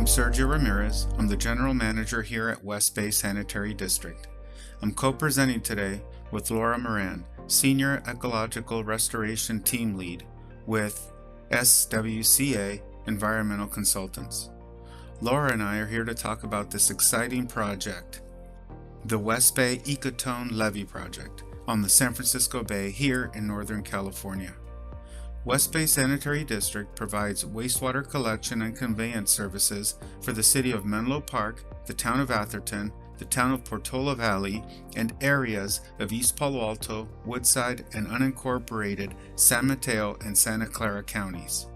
name's Sergio Ramirez. I'm the General Manager here at West Bay Sanitary District. I'm co-presenting today with Laura Moran, Senior Ecological Restoration Team Lead with SWCA Environmental Consultants. Laura and I are here to talk about this exciting project, the West Bay Ecotone Levee project on the San Francisco Bay here in Northern California. West Bay Sanitary District provides wastewater collection and conveyance services for the city of Menlo Park, the town of Atherton, the town of Portola Valley, and areas of East Palo Alto, Woodside, and unincorporated San Mateo and Santa Clara counties.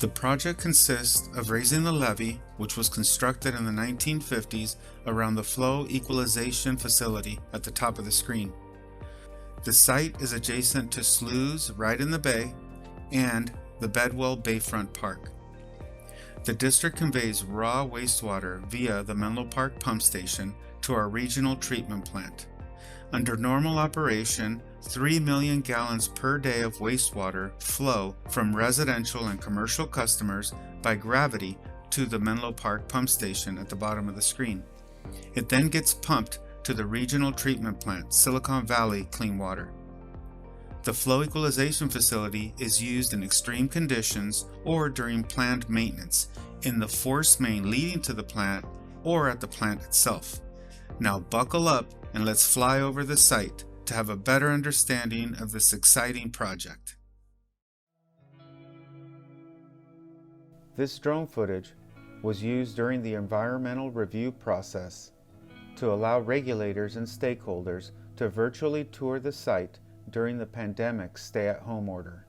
The project consists of raising the levee, which was constructed in the 1950s around the flow equalization facility at the top of the screen. The site is adjacent to sloughs right in the bay and the Bedwell Bayfront Park. The district conveys raw wastewater via the Menlo Park pump station to our regional treatment plant. Under normal operation, 3 million gallons per day of wastewater flow from residential and commercial customers by gravity to the Menlo Park pump station at the bottom of the screen. It then gets pumped to the regional treatment plant, Silicon Valley Clean Water. The flow equalization facility is used in extreme conditions or during planned maintenance, in the force main leading to the plant or at the plant itself. Now buckle up and let's fly over the site to have a better understanding of this exciting project. This drone footage was used during the environmental review process to allow regulators and stakeholders to virtually tour the site during the pandemic stay-at-home order.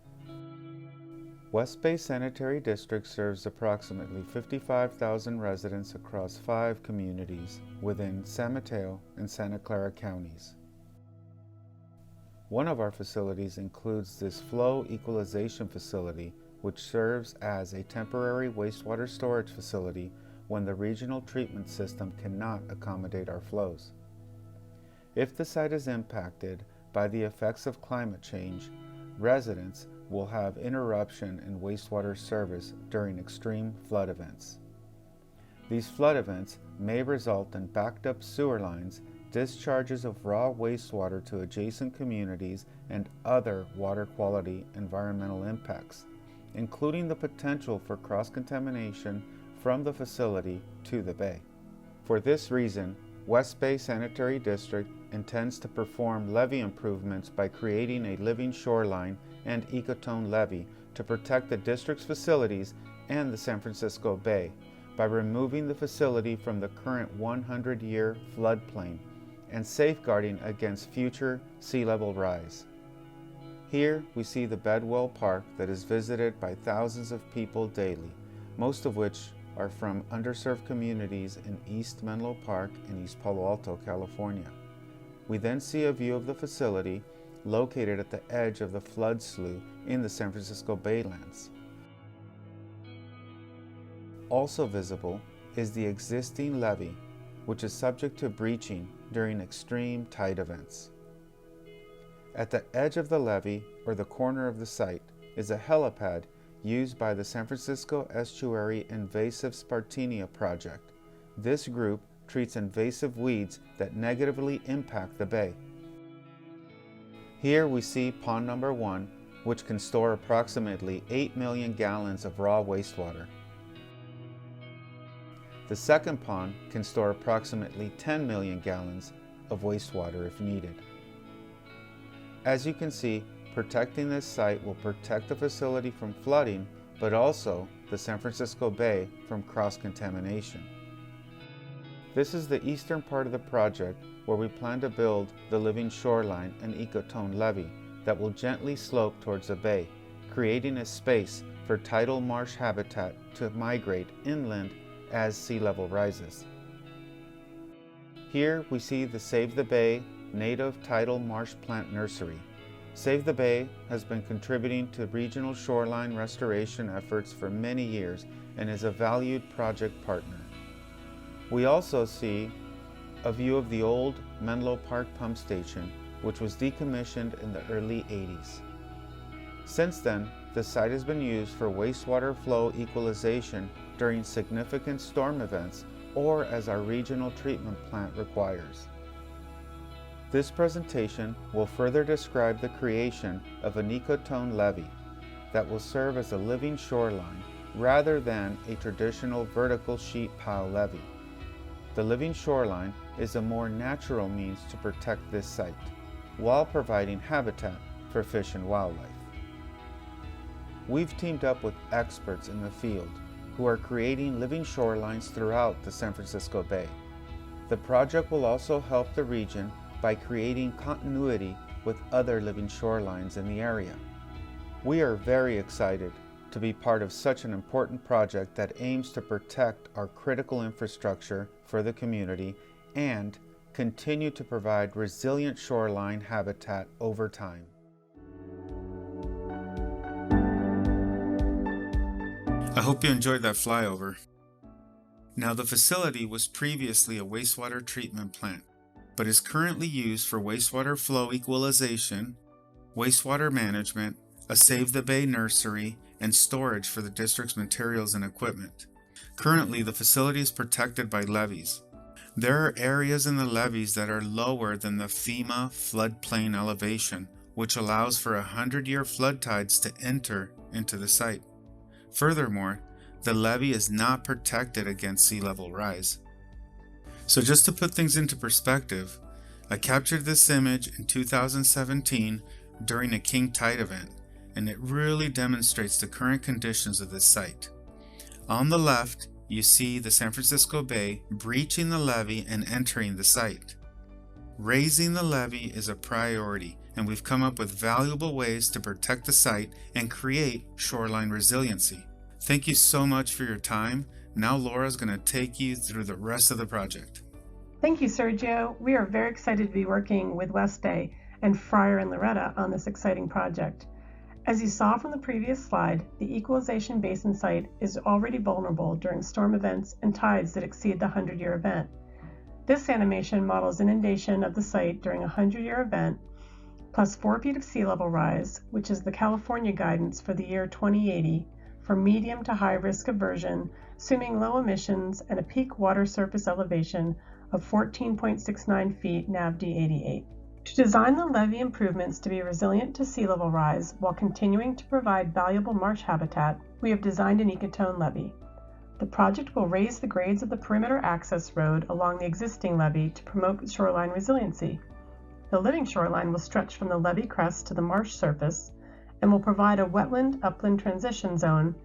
West Bay Sanitary District serves approximately 55,000 residents across 5 communities within San Mateo and Santa Clara counties. One of our facilities includes this flow equalization facility, which serves as a temporary wastewater storage facility when the regional treatment system cannot accommodate our flows. If the site is impacted by the effects of climate change, residents will have interruption in wastewater service during extreme flood events. These flood events may result in backed up sewer lines, discharges of raw wastewater to adjacent communities, and other water quality environmental impacts, including the potential for cross-contamination from the facility to the bay. For this reason, West Bay Sanitary District intends to perform levee improvements by creating a living shoreline and ecotone levee to protect the district's facilities and the San Francisco Bay by removing the facility from the current 100-year floodplain and safeguarding against future sea level rise. Here we see the Bedwell Park that is visited by thousands of people daily, most of which are from underserved communities in East Menlo Park and East Palo Alto, California. We then see a view of the facility located at the edge of the flood slough in the San Francisco Baylands. Also visible is the existing levee, which is subject to breaching during extreme tide events. At the edge of the levee, or the corner of the site, is a helipad used by the San Francisco Estuary Invasive Spartina Project. This group treats invasive weeds that negatively impact the bay. Here we see pond number 1, which can store approximately 8 million gallons of raw wastewater. The second pond can store approximately 10 million gallons of wastewater if needed. As you can see, protecting this site will protect the facility from flooding, but also the San Francisco Bay from cross-contamination. This is the eastern part of the project where we plan to build the living shoreline and ecotone levee that will gently slope towards the bay, creating a space for tidal marsh habitat to migrate inland as sea level rises. Here we see the Save the Bay native tidal marsh plant nursery. Save the Bay has been contributing to regional shoreline restoration efforts for many years and is a valued project partner. We also see a view of the old Menlo Park pump station, which was decommissioned in the early 80s. Since then, the site has been used for wastewater flow equalization during significant storm events or as our regional treatment plant requires. This presentation will further describe the creation of an Ecotone levee that will serve as a living shoreline rather than a traditional vertical sheet pile levee. The living shoreline is a more natural means to protect this site, while providing habitat for fish and wildlife. We've teamed up with experts in the field who are creating living shorelines throughout the San Francisco Bay. The project will also help the region by creating continuity with other living shorelines in the area. We are very excited to be part of such an important project that aims to protect our critical infrastructure for the community and continue to provide resilient shoreline habitat over time. I hope you enjoyed that flyover. Now, the facility was previously a wastewater treatment plant, but is currently used for wastewater flow equalization, wastewater management, a Save the Bay nursery, and storage for the district's materials and equipment. Currently, the facility is protected by levees. There are areas in the levees that are lower than the FEMA floodplain elevation, which allows for 100-year flood tides to enter into the site. Furthermore, the levee is not protected against sea level rise. So just to put things into perspective, I captured this image in 2017 during a king tide event, and it really demonstrates the current conditions of this site. On the left, you see the San Francisco Bay breaching the levee and entering the site. Raising the levee is a priority, and we've come up with valuable ways to protect the site and create shoreline resiliency. Thank you so much for your time. Now Laura's going to take you through the rest of the project. Thank you, Sergio. We are very excited to be working with West Bay and Fryer and Loretta on this exciting project. As you saw from the previous slide, the equalization basin site is already vulnerable during storm events and tides that exceed the 100-year event. This animation models inundation of the site during a 100-year event, plus 4 feet of sea level rise, which is the California guidance for the year 2080 for medium to high risk aversion, assuming low emissions and a peak water surface elevation of 14.69 feet NAVD 88. To design the levee improvements to be resilient to sea level rise while continuing to provide valuable marsh habitat, we have designed an Ecotone levee. The project will raise the grades of the perimeter access road along the existing levee to promote shoreline resiliency. The living shoreline will stretch from the levee crest to the marsh surface and will provide a wetland-upland transition zone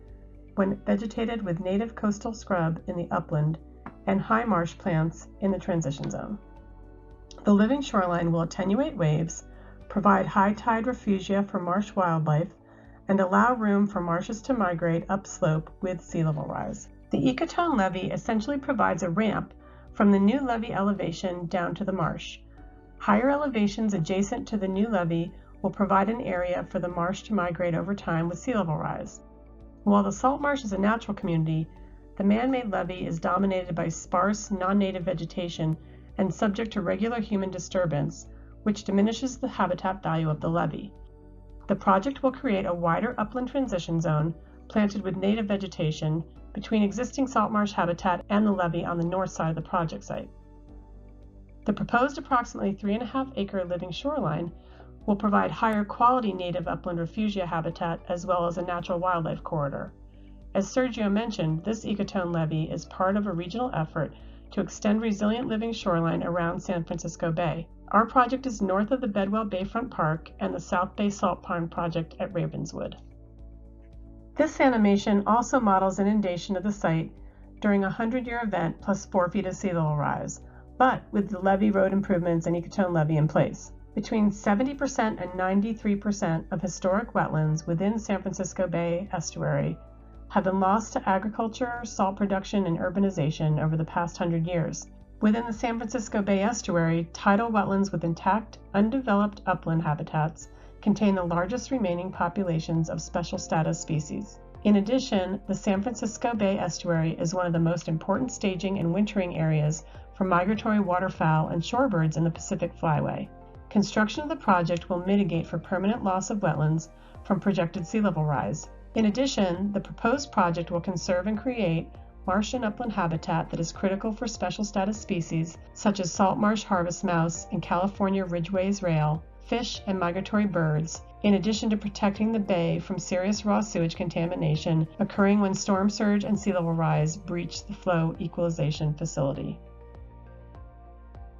when vegetated with native coastal scrub in the upland and high marsh plants in the transition zone. The living shoreline will attenuate waves, provide high tide refugia for marsh wildlife, and allow room for marshes to migrate upslope with sea level rise. The Ecotone levee essentially provides a ramp from the new levee elevation down to the marsh. Higher elevations adjacent to the new levee will provide an area for the marsh to migrate over time with sea level rise. While the salt marsh is a natural community, the man-made levee is dominated by sparse, non-native vegetation and subject to regular human disturbance, which diminishes the habitat value of the levee. The project will create a wider upland transition zone planted with native vegetation between existing salt marsh habitat and the levee on the north side of the project site. The proposed approximately 3.5-acre living shoreline will provide higher quality native upland refugia habitat as well as a natural wildlife corridor. As Sergio mentioned, this Ecotone levee is part of a regional effort to extend resilient living shoreline around San Francisco Bay. Our project is north of the Bedwell Bayfront Park and the South Bay Salt Pond project at Ravenswood. This animation also models inundation of the site during a 100-year event plus 4 feet of sea level rise, but with the levee road improvements and Ecotone levee in place. Between 70% and 93% of historic wetlands within San Francisco Bay estuary have been lost to agriculture, salt production, and urbanization over the past 100 years. Within the San Francisco Bay estuary, tidal wetlands with intact, undeveloped upland habitats contain the largest remaining populations of special status species. In addition, the San Francisco Bay estuary is one of the most important staging and wintering areas for migratory waterfowl and shorebirds in the Pacific Flyway. Construction of the project will mitigate for permanent loss of wetlands from projected sea level rise. In addition, the proposed project will conserve and create marsh and upland habitat that is critical for special status species such as salt marsh harvest mouse and California ridgeways rail, fish, and migratory birds, in addition to protecting the bay from serious raw sewage contamination occurring when storm surge and sea level rise breach the flow equalization facility.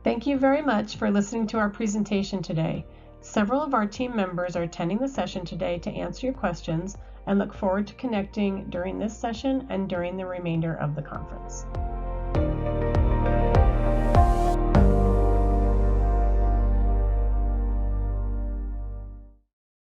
Thank you very much for listening to our presentation today. Several of our team members are attending the session today to answer your questions and look forward to connecting during this session and during the remainder of the conference.